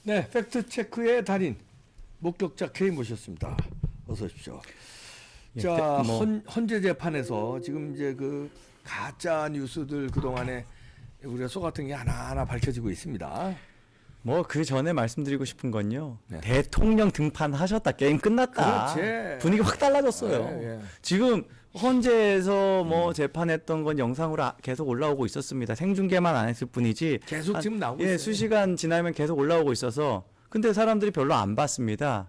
네, 팩트 체크의 달인 목격자 K 모셨습니다. 어서 오십시오. 예, 자, 헌재 재판에서 지금 이제 그 가짜 뉴스들 그 동안에 우리가 쏘같은 게 하나하나 밝혀지고 있습니다. 뭐 그 전에 말씀드리고 싶은 건요. 네. 대통령 등판하셨다. 게임 끝났다. 그렇지. 분위기 확 달라졌어요. 예. 지금 헌재에서 뭐 재판했던 건 영상으로 계속 올라오고 있었습니다. 생중계만 안 했을 뿐이지. 계속 지금 나오고 예, 있어요. 수시간 지나면 계속 올라오고 있어서. 근데 사람들이 별로 안 봤습니다.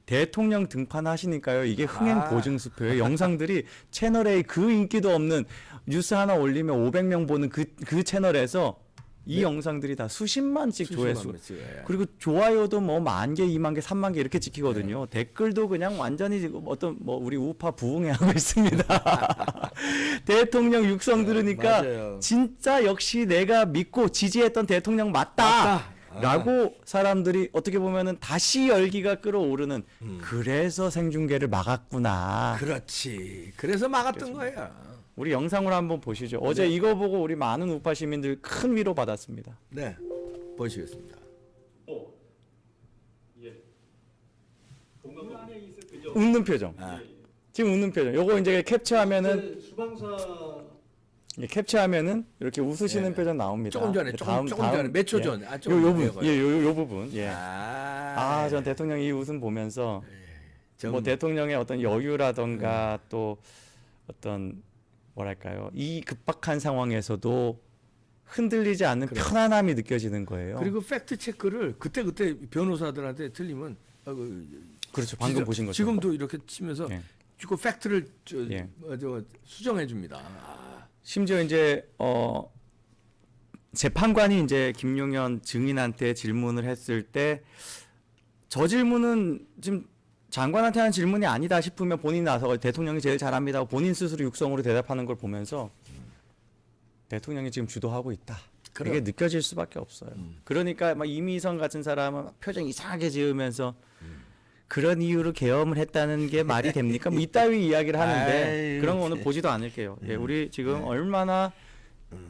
대통령 등판하시니까요. 이게 흥행 보증수표예요. 영상들이 채널에 그 인기도 없는 뉴스 하나 올리면 500명 보는 그 채널에서 이 영상들이 다 수십만씩 조회수. 예. 그리고 좋아요도 뭐 10,000개, 20,000개, 30,000개 이렇게 찍히거든요. 댓글도 그냥 완전히 지금 어떤 뭐 우리 우파 부흥회하고 있습니다. 대통령 육성 들으니까 맞아요. 진짜 역시 내가 믿고 지지했던 대통령 맞다. 라고 사람들이 어떻게 보면은 다시 열기가 끌어오르는 그래서 생중계를 막았구나. 그렇지. 그래서 막았던 거야. 우리 영상으로 한번 보시죠. 어제 이거 보고 우리 많은 우파 시민들 큰 위로 받았습니다. 네, 보시겠습니다. 웃는 표정. 지금 웃는 표정. 요거 이제 캡처하면은 수방사 캡처하면은 이렇게 웃으시는 표정 나옵니다. 조금 전에, 조금 전에, 몇 초 전. 아, 조금 요 전에 부분. 예, 요 부분. 예. 전 전 대통령 이 웃음 보면서 좀- 뭐 대통령의 어떤 여유라던가 또 어떤 뭐랄까요? 이 급박한 상황에서도 흔들리지 않는 편안함이 느껴지는 거예요. 그리고 팩트 체크를 그때 변호사들한테 틀리면 그렇죠. 방금 진짜 보신 것처럼. 지금도 이렇게 치면서 예. 그 팩트를 예. 수정해 줍니다. 심지어 이제 재판관이 이제 김용현 증인한테 질문을 했을 때 저 질문은 지금 장관한테 하는 질문이 아니다 싶으면 본인이 나서 대통령이 제일 잘합니다. 본인 스스로 육성으로 대답하는 걸 보면서 대통령이 지금 주도하고 있다. 그럼. 이게 느껴질 수밖에 없어요. 그러니까 막 이미선 같은 사람은 막 표정 이상하게 지으면서 그런 이유로 계엄을 했다는 게 말이 됩니까? 뭐 이따위 이야기를 하는데 아이, 그런 거 오늘 보지도 않을게요. 예, 우리 지금 얼마나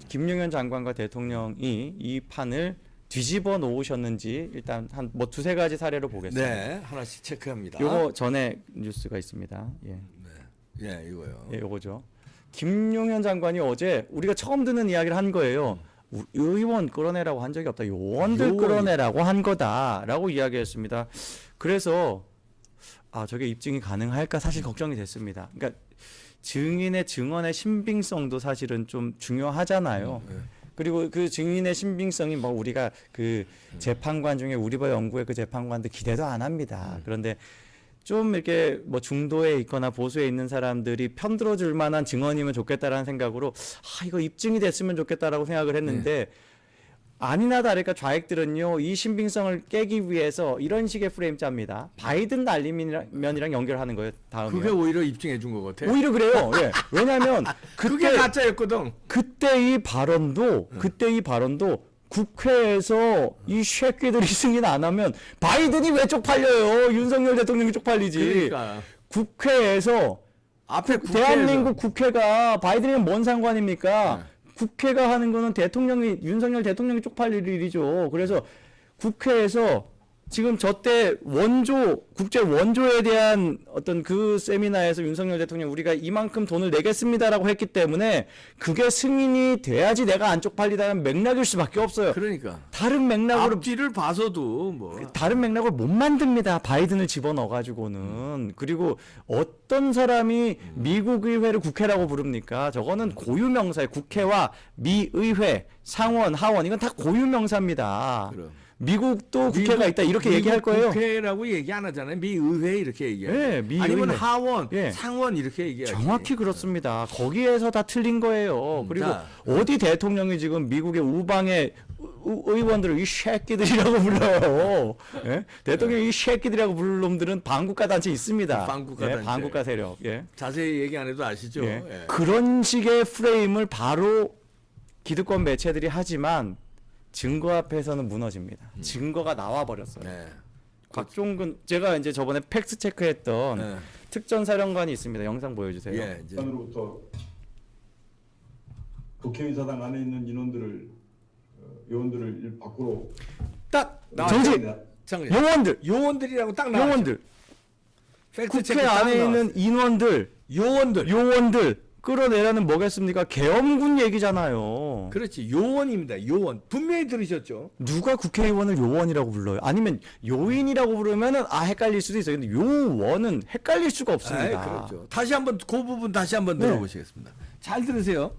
김용현 장관과 대통령이 이 판을 뒤집어 놓으셨는지 일단 한 뭐 두세 가지 사례로 보겠습니다. 네, 하나씩 체크합니다. 요거 전에 뉴스가 있습니다. 예. 예, 이거요. 예, 요거죠. 김용현 장관이 어제 우리가 처음 듣는 이야기를 한 거예요. 의원 끌어내라고 한 적이 없다. 요원들 요원이. 끌어내라고 한 거다라고 이야기했습니다. 그래서 저게 입증이 가능할까 사실 걱정이 됐습니다. 그러니까 증인의 증언의 신빙성도 사실은 좀 중요하잖아요. 그리고 그 증인의 신빙성이 뭐 우리가 그 재판관 중에 우리바 연구의 그 재판관들 기대도 안 합니다. 그런데 좀 이렇게 뭐 중도에 있거나 보수에 있는 사람들이 편들어줄 만한 증언이면 좋겠다라는 생각으로 이거 입증이 됐으면 좋겠다라고 생각을 했는데 아니나 다를까 좌익들은요 이 신빙성을 깨기 위해서 이런 식의 프레임 짭니다. 바이든 날리면이랑 연결하는 거예요. 다음에 그게 오히려 입증해 준 것 같아. 오히려 그래요. 예. 왜냐하면 그게 가짜였거든. 그때 이 발언도 국회에서 이 쉐끼들이 승인 안 하면 바이든이 왜 쪽팔려요? 윤석열 대통령이 쪽팔리지. 그러니까 국회에서 앞에 대한민국 국회가 바이든이랑 뭔 상관입니까? 국회가 하는 거는 윤석열 대통령이 쪽팔릴 일이죠. 그래서 국회에서 지금 저때 국제 원조에 대한 어떤 그 세미나에서 윤석열 대통령 우리가 이만큼 돈을 내겠습니다라고 했기 때문에 그게 승인이 돼야지 내가 안 쪽팔리다는 맥락일 수밖에 없어요. 그러니까 다른 맥락으로 앞뒤를 봐서도 뭐 다른 맥락을 못 만듭니다. 바이든을 집어넣어 가지고는. 그리고 어떤 사람이 미국 의회를 국회라고 부릅니까? 저거는 고유명사예요. 국회와 미의회, 상원, 하원 이건 다 고유명사입니다. 그럼. 미국도 국회가 있다 이렇게 얘기할 거예요. 국회라고 얘기 안 하잖아요. 미의회 이렇게 얘기해요. 네, 미의회. 아니면 하원, 예. 상원 이렇게 얘기해요. 정확히 그렇습니다. 거기에서 다 틀린 거예요. 그리고 자, 어디 대통령이 지금 미국의 우방의 의원들을 이 새끼들이라고 불러요. 예? 대통령이 이 새끼들이라고 부를 놈들은 반국가 단체 있습니다. 반국가 예, 단체. 반국가 세력. 예. 자세히 얘기 안 해도 아시죠? 예. 예. 그런 식의 프레임을 바로 기득권 매체들이 하지만 증거 앞에서는 무너집니다. 증거가 나와 버렸어요. 네. 곽종근 제가 이제 저번에 팩트 체크했던 네. 특전사령관이 있습니다. 영상 보여주세요. 예, 이제 으로부터 국회의사당 안에 있는 인원들을 의원들을 밖으로 딱 정직 잠깐. 요원들 요원들이라고 딱 나와. 요원들 팩트 체크 국회 딱 안에 나왔어. 있는 인원들 요원들 끌어내라는 뭐겠습니까? 계엄군 얘기잖아요. 그렇지. 요원입니다. 요원. 분명히 들으셨죠? 누가 국회의원을 요원이라고 불러요? 아니면 요인이라고 부르면은 헷갈릴 수도 있어요. 근데 요원은 헷갈릴 수가 없습니다. 아이, 그렇죠. 다시 한번 그 부분 다시 한번 네. 들어보시겠습니다. 잘 들으세요.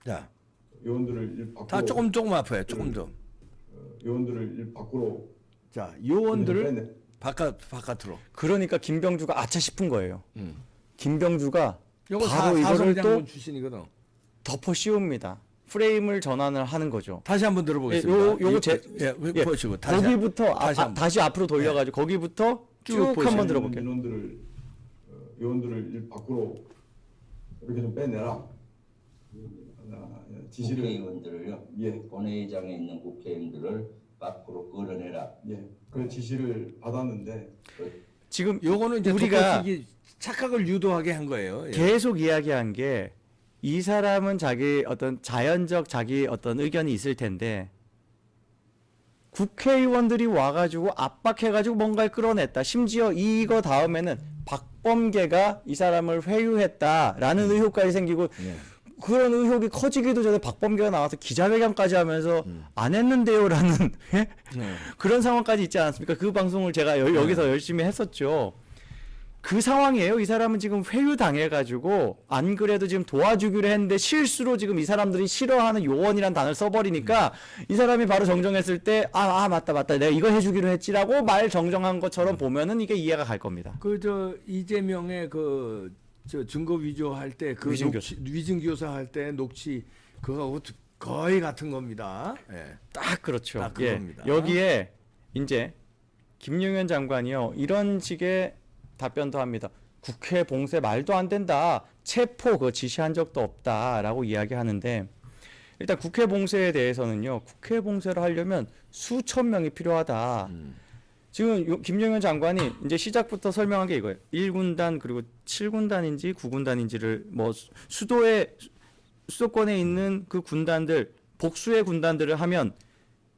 자, 요원들을 밖으로 다 조금 아파요. 조금 좀. 요원들을 밖으로 자, 요원들을 빼내. 바깥으로. 그러니까 김병주가 아차 싶은 거예요. 김병주가 요거 바로 이거를 사성장군 또 출신이거든. 덮어 씌웁니다. 프레임을 전환을 하는 거죠. 다시 한번 들어보겠습니다. 요거 보시고 다시 거기부터 다시 한번. 다시 앞으로 돌려가지고 거기부터 쭉 보시면 한번 들어볼게요. 요원들을 밖으로 이렇게 좀 빼내라. 지시를 국회의원들을요. 예. 본회의장에 있는 국회의원들을 밖으로 끌어내라. 예. 그 지시를 받았는데 지금 요거는 이제 우리가 돋보이기 착각을 유도하게 한 거예요. 예. 계속 이야기한 게 이 사람은 자기 어떤 자연적 자기 어떤 의견이 있을 텐데 국회의원들이 와가지고 압박해가지고 뭔가를 끌어냈다. 심지어 이거 다음에는 박범계가 이 사람을 회유했다라는 의혹까지 생기고 예. 그런 의혹이 커지기도 전에 박범계가 나와서 기자회견까지 하면서 안 했는데요라는 예? 네. 그런 상황까지 있지 않았습니까? 그 방송을 제가 여기서 열심히 했었죠. 그 상황이에요. 이 사람은 지금 회유 당해가지고 안 그래도 지금 도와주기로 했는데 실수로 지금 이 사람들이 싫어하는 요원이란 단어를 써버리니까 이 사람이 바로 정정했을 때 맞다 내가 이거 해주기로 했지라고 말 정정한 것처럼 보면은 이게 이해가 갈 겁니다. 그 이재명의 저 증거 위조할 때 그 위증교사. 위증교사 할 때 녹취 그거하고 거의 같은 겁니다. 예. 딱 그렇죠. 딱 예. 그겁니다. 여기에 이제 김용현 장관이요 이런 식의 답변도 합니다. 국회 봉쇄 말도 안 된다. 체포 그거 지시한 적도 없다라고 이야기하는데 일단 국회 봉쇄에 대해서는요. 국회 봉쇄를 하려면 수천 명이 필요하다. 지금 김용현 장관이 이제 시작부터 설명한 게 이거예요. 1군단 그리고 7군단인지 9군단인지를 뭐 수도권에 있는 그 군단들 복수의 군단들을 하면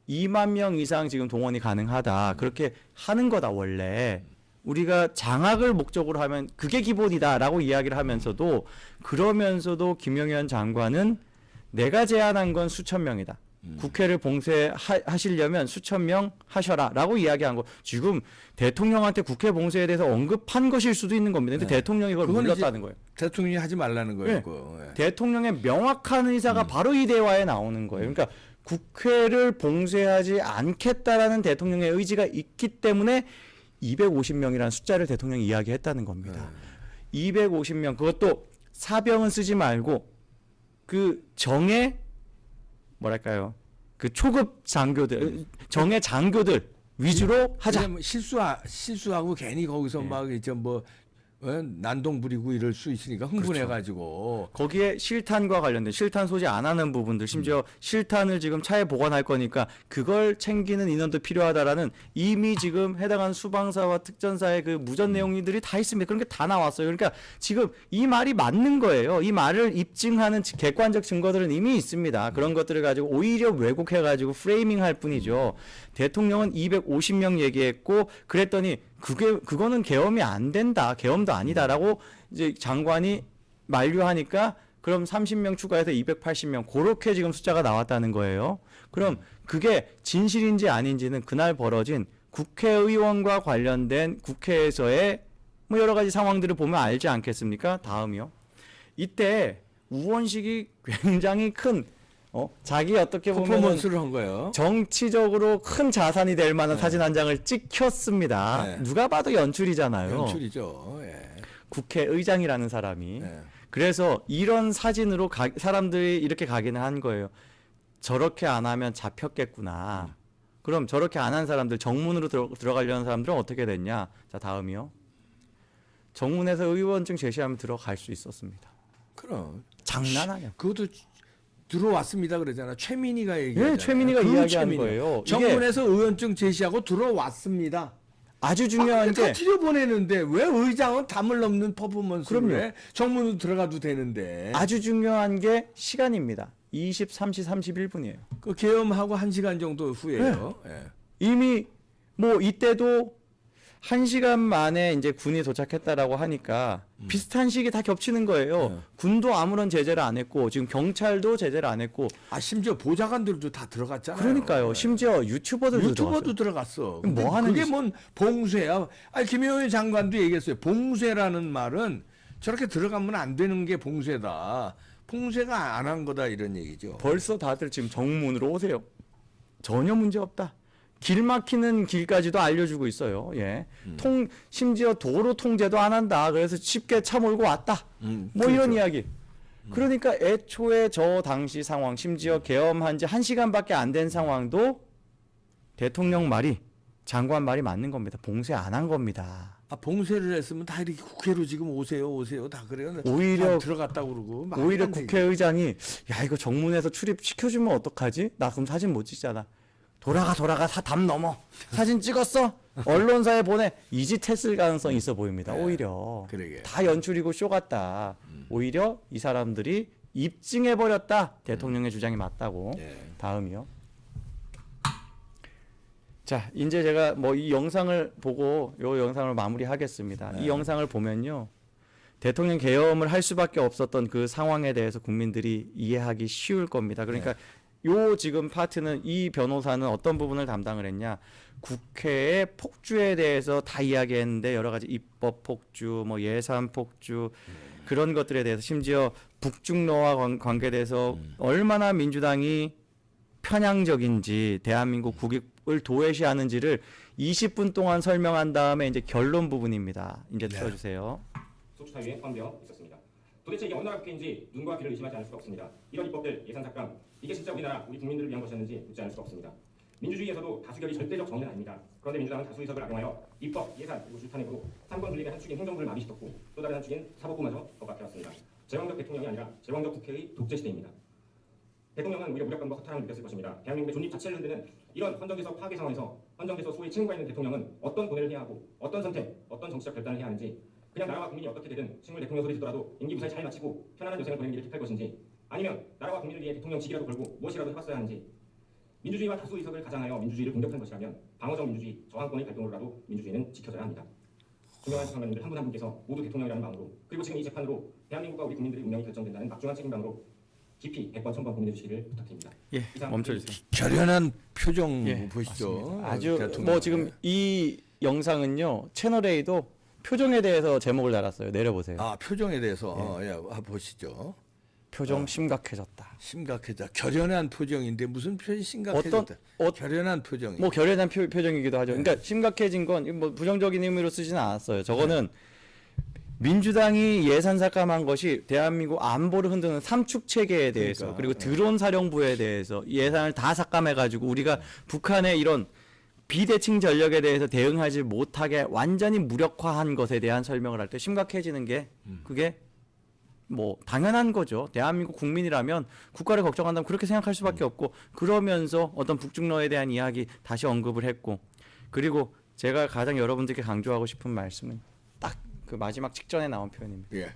2만 명 이상 지금 동원이 가능하다. 그렇게 하는 거다 원래. 우리가 장악을 목적으로 하면 그게 기본이다라고 이야기를 하면서도 그러면서도 김용현 장관은 내가 제안한 건 수천 명이다. 국회를 봉쇄하시려면 수천 명 하셔라라고 이야기한 거. 지금 대통령한테 국회 봉쇄에 대해서 언급한 것일 수도 있는 겁니다. 근데 네. 대통령이 그걸 그건 물렸다는 거예요. 대통령이 하지 말라는 거예요. 네. 그거. 예. 대통령의 명확한 의사가 바로 이 대화에 나오는 거예요. 그러니까 국회를 봉쇄하지 않겠다라는 대통령의 의지가 있기 때문에 250명이라는 숫자를 대통령이 이야기했다는 겁니다. 250명 그것도 사병은 쓰지 말고 그 정예 뭐랄까요? 그 초급 장교들 정예 장교들 위주로 하자. 왜냐면 실수하고 괜히 거기서 막 이제 뭐 난동 부리고 이럴 수 있으니까 흥분해가지고 거기에 실탄과 관련된 실탄 소지 안 하는 부분들 심지어 실탄을 지금 차에 보관할 거니까 그걸 챙기는 인원도 필요하다라는 이미 지금 해당하는 수방사와 특전사의 그 무전 내용들이 다 있습니다. 그런 게 다 나왔어요. 그러니까 지금 이 말이 맞는 거예요. 이 말을 입증하는 객관적 증거들은 이미 있습니다. 그런 것들을 가지고 오히려 왜곡해가지고 프레이밍 할 뿐이죠. 대통령은 250명 얘기했고 그랬더니 그거는 계엄이 안 된다. 계엄도 아니다라고 이제 장관이 만류하니까 그럼 30명 추가해서 280명 그렇게 지금 숫자가 나왔다는 거예요. 그럼 그게 진실인지 아닌지는 그날 벌어진 국회의원과 관련된 국회에서의 뭐 여러 가지 상황들을 보면 알지 않겠습니까? 다음이요. 이때 우원식이 굉장히 큰 자기 어떻게 보면 퍼포먼스를 한 거예요. 정치적으로 큰 자산이 될 만한 사진 한 장을 찍혔습니다. 네. 누가 봐도 연출이잖아요. 연출이죠. 예. 국회의장이라는 사람이. 예. 그래서 이런 사진으로 사람들이 이렇게 가기는 한 거예요. 저렇게 안 하면 잡혔겠구나. 그럼 저렇게 안 한 사람들 정문으로 들어가려는 사람들은 어떻게 됐냐? 자 다음이요. 정문에서 의원증 제시하면 들어갈 수 있었습니다. 그럼 장난 아니야. 그것도 들어왔습니다 그러잖아. 최민희가 얘기하잖아요. 예, 최민희가 이야기한 거예요. 이게 정문에서 의원증 제시하고 들어왔습니다. 아주 중요한 다 게 들여보내는데 왜 의장은 담을 넘는 퍼포먼스를 그럼요. 해? 정문으로 들어가도 되는데. 아주 중요한 게 시간입니다. 23시 31분이에요. 그 계엄하고 1시간 정도 후에요. 예. 이미 뭐 이때도 1시간 만에 이제 군이 도착했다라고 하니까 비슷한 시기 다 겹치는 거예요. 네. 군도 아무런 제재를 안 했고 지금 경찰도 제재를 안 했고 아 심지어 보좌관들도 다 들어갔잖아요. 그러니까요. 예. 심지어 유튜버들도 유튜버도 들어갔어요. 들어갔어. 그럼 뭐 근데 하는 그게 짓이- 뭔 봉쇄야? 아니 김영희 장관도 얘기했어요. 봉쇄라는 말은 저렇게 들어가면 안 되는 게 봉쇄다. 봉쇄가 안 한 거다 이런 얘기죠. 벌써 다들 지금 정문으로 오세요. 전혀 문제 없다. 길 막히는 길까지도 알려주고 있어요. 예. 심지어 도로 통제도 안 한다. 그래서 쉽게 차 몰고 왔다. 뭐 이런 그렇죠. 이야기. 그러니까 애초에 저 당시 상황, 심지어 계엄한 지 1시간밖에 안 된 상황도 대통령 말이, 장관 말이 맞는 겁니다. 봉쇄 안 한 겁니다. 아 봉쇄를 했으면 다 이렇게 국회로 지금 오세요 다 그래요. 오히려- 다 들어갔다고 그러고 말도 오히려 안 되지. 국회의장이 야 이거 정문에서 출입시켜주면 어떡하지? 나 그럼 사진 못 찍잖아. 돌아가 담 넘어. 사진 찍었어? 언론사에 보내. 이 짓 했을 가능성이 있어 보입니다. 네, 오히려. 그러게. 다 연출이고 쇼 같다. 오히려 이 사람들이 입증해버렸다. 대통령의 주장이 맞다고. 예. 다음이요. 자, 이제 제가 뭐 이 영상을 보고 요 영상을 마무리하겠습니다. 네. 이 영상을 보면요. 대통령 계엄을 할 수밖에 없었던 그 상황에 대해서 국민들이 이해하기 쉬울 겁니다. 그러니까 요 지금 파트는 이 변호사는 어떤 부분을 담당을 했냐? 국회의 폭주에 대해서 다 이야기했는데 여러 가지 입법 폭주, 뭐 예산 폭주 그런 것들에 대해서 심지어 북중러와 관계돼서 얼마나 민주당이 편향적인지 대한민국 국익을 도외시하는지를 20분 동안 설명한 다음에 이제 결론 부분입니다. 이제 네. 틀어주세요. 속초사유에 포함되어 있었습니다. 도대체 이게 어느 나라 국회인지 눈과 귀를 의심하지 않을 수가 없습니다. 이런 입법들, 예산 삭감, 이게 진짜 우리나라, 우리 국민들을 위한 것이었는지 묻지 않을 수가 없습니다. 민주주의에서도 다수결이 절대적 정의는 아닙니다. 그런데 민주당은 다수의석을 악용하여 입법, 예산, 그리고 줄탄핵으로 3권 분립의 한 축인 행정부를 마비시켰고 또 다른 한 축인 사법부마저 억압해왔습니다. 제왕적 대통령이 아니라 제왕적 국회의 독재 시대입니다. 대통령은 오히려 무력감과 허탈함을 느꼈을 것입니다. 대한민국의 존립 자체를 흔드는 이런 헌정제서 파괴 상황에서 헌정제서 소위 책임과 있는 대통령은 어떤 고뇌를 해야 하고 어떤 선택, 어떤 정치적 결단을 해야 하는지 그냥 나라와 국민이 어떻게 되든 식물 대통령 소리 듣더라도 임기 무사히 잘 마치고 편안한 여생을 보내는 길을 택할 것인지 아니면 나라와 국민을 위해 대통령 직이라도 걸고 무엇이라도 해봤어야 하는지 민주주의와 다수 의석을 가장하여 민주주의를 공격한 것이라면 방어적 민주주의, 저항권의 발동으로라도 민주주의는 지켜져야 합니다. 김영환 장관님들 한 분 한 분께서 모두 대통령이라는 마음으로 그리고 지금 이 재판으로 대한민국과 우리 국민들의 운명이 결정된다는 막중한 책임감으로 깊이 100번 1000번 고민해 주시기를 부탁드립니다. 예, 이상 멈춰주세요. 결연한 표정 예, 보시죠. 아주 대통령. 뭐 지금 이 영상은요 채널 A도 표정에 대해서 제목을 달았어요. 내려보세요. 아 표정에 대해서 예, 보시죠. 표정 심각해졌다. 심각해져. 결연한 표정인데 무슨 표정이 심각해졌다. 결연한 표정이. 뭐 결연한 표정이기도 하죠. 그러니까 심각해진 건 뭐 부정적인 의미로 쓰지는 않았어요. 저거는 민주당이 예산 삭감한 것이 대한민국 안보를 흔드는 삼축 체계에 대해서 그러니까. 그리고 드론 사령부에 대해서 예산을 다 삭감해가지고 우리가 북한의 이런 비대칭 전력에 대해서 대응하지 못하게 완전히 무력화한 것에 대한 설명을 할 때 심각해지는 게 그게 뭐 당연한 거죠. 대한민국 국민이라면 국가를 걱정한다면 그렇게 생각할 수밖에 없고 그러면서 어떤 북중러에 대한 이야기 다시 언급을 했고 그리고 제가 가장 여러분들께 강조하고 싶은 말씀은 딱 그 마지막 직전에 나온 표현입니다. 예.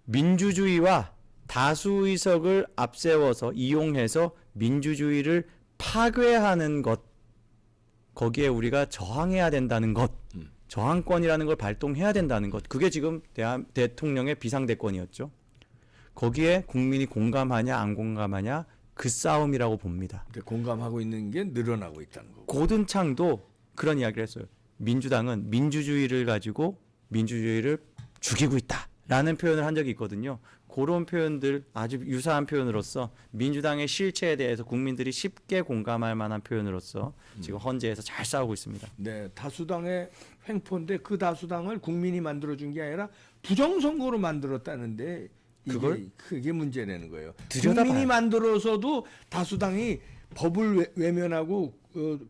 민주주의와 다수의석을 앞세워서 이용해서 민주주의를 파괴하는 것 거기에 우리가 저항해야 된다는 것 저항권이라는 걸 발동해야 된다는 것 그게 지금 대통령의 비상대권이었죠. 거기에 국민이 공감하냐 안 공감하냐 그 싸움이라고 봅니다. 근데 공감하고 있는 게 늘어나고 있다는 거고. 고든창도 그런 이야기를 했어요. 민주당은 민주주의를 가지고 민주주의를 죽이고 있다라는 표현을 한 적이 있거든요. 그런 표현들 아주 유사한 표현으로서 민주당의 실체에 대해서 국민들이 쉽게 공감할 만한 표현으로서 지금 헌재에서 잘 싸우고 있습니다. 네, 다수당의 횡포인데 그 다수당을 국민이 만들어준 게 아니라 부정선거로 만들었다는데 그게 문제라는 거예요. 들여다봐요. 국민이 만들어서도 다수당이 법을 외면하고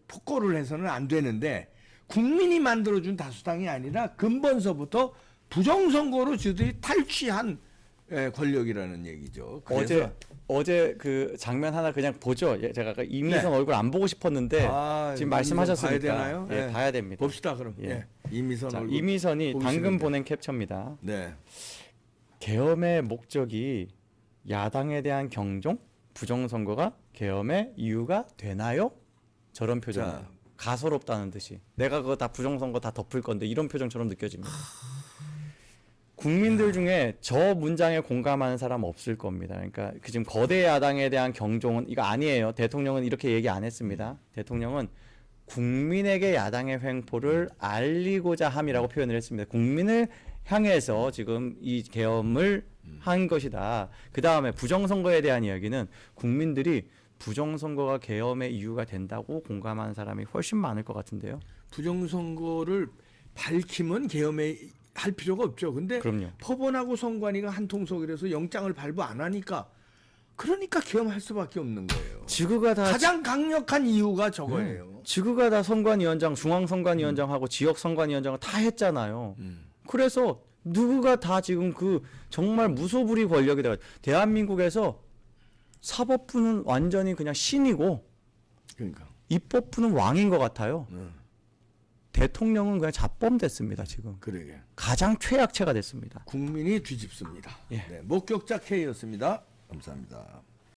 폭거를 해서는 안 되는데 국민이 만들어준 다수당이 아니라 근본서부터 부정선거로 저들이 탈취한 권력이라는 얘기죠. 그래서 어제 그 장면 하나 그냥 보죠. 예, 제가 아까 이미선 얼굴 안 보고 싶었는데 지금 말씀하셨으니까 봐야 되나요? 예, 예. 봐야 됩니다. 봅시다 그럼. 예. 예. 이미선 자, 얼굴 이미선이 보기 방금 싫은데. 보낸 캡처입니다. 네. 계엄의 목적이 야당에 대한 경종, 부정선거가 계엄의 이유가 되나요? 저런 표정. 자. 가소롭다는 듯이. 내가 그거 다 부정선거 다 덮을 건데 이런 표정처럼 느껴집니다. 국민들 중에 저 문장에 공감하는 사람 없을 겁니다. 그러니까 그 지금 거대 야당에 대한 경종은 이거 아니에요. 대통령은 이렇게 얘기 안 했습니다. 대통령은 국민에게 야당의 횡포를 알리고자 함이라고 표현을 했습니다. 국민을 향해서 지금 이 계엄을 한 것이다. 그 다음에 부정선거에 대한 이야기는 국민들이 부정선거가 계엄의 이유가 된다고 공감하는 사람이 훨씬 많을 것 같은데요. 부정선거를 밝히면 계엄에 할 필요가 없죠. 근데 그럼요. 법원하고 선관위가 한통속이라서 영장을 발부 안 하니까 그러니까 계엄할 수밖에 없는 거예요. 지구가 다 가장 강력한 이유가 저거예요. 지구가 다 선관위원장, 중앙선관위원장하고 지역선관위원장을 다 했잖아요. 그래서 누구가 다 지금 그 정말 무소불위 권력이 돼가지고 대한민국에서 사법부는 완전히 그냥 신이고 그러니까. 입법부는 왕인 것 같아요. 대통령은 그냥 잡범됐습니다. 지금 그러게. 가장 최약체가 됐습니다. 국민이 뒤집습니다. 예. 네, 목격자 K였습니다. 감사합니다.